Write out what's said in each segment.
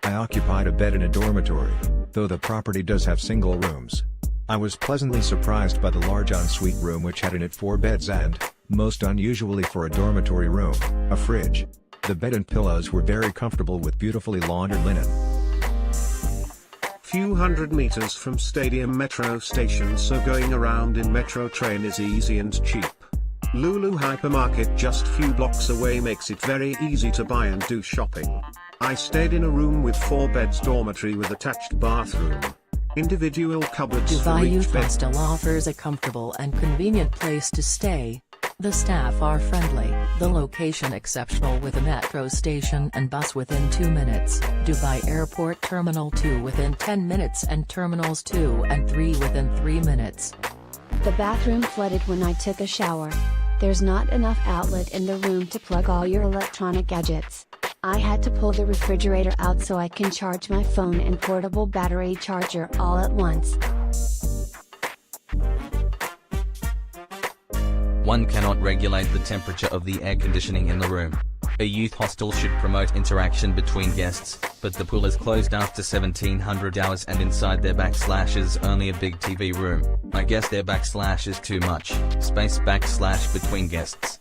I occupied a bed in a dormitory, though the property does have single rooms. I was pleasantly surprised by the large ensuite room which had in it 4 beds and, most unusually for a dormitory room, a fridge. The bed and pillows were very comfortable with beautifully laundered linen. Few hundred meters from Stadium metro station, so going around in metro train is easy and cheap. Lulu hypermarket just few blocks away makes it very easy to buy and do shopping. I stayed in a room with 4 beds dormitory with attached bathroom. Individual cupboards for Dubai each Youth bed. Hostel offers a comfortable and convenient place to stay. The staff are friendly, the location exceptional with a metro station and bus within 2 minutes, Dubai Airport Terminal 2 within 10 minutes and Terminals 2 and 3 within 3 minutes. The bathroom flooded when I took a shower. There's not enough outlet in the room to plug all your electronic gadgets. I had to pull the refrigerator out so I can charge my phone and portable battery charger all at once. One cannot regulate the temperature of the air conditioning in the room. A youth hostel should promote interaction between guests, but the pool is closed after 1700 hours and inside their / is only a big TV room. I guess their / is too much space / between guests.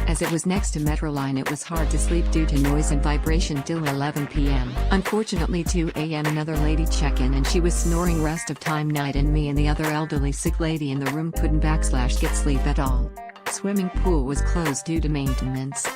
As it was next to Metro line, it was hard to sleep due to noise and vibration till 11 p.m. Unfortunately 2 a.m. another lady check-in and she was snoring rest of time night, and me and the other elderly sick lady in the room couldn't / get sleep at all. Swimming pool was closed due to maintenance.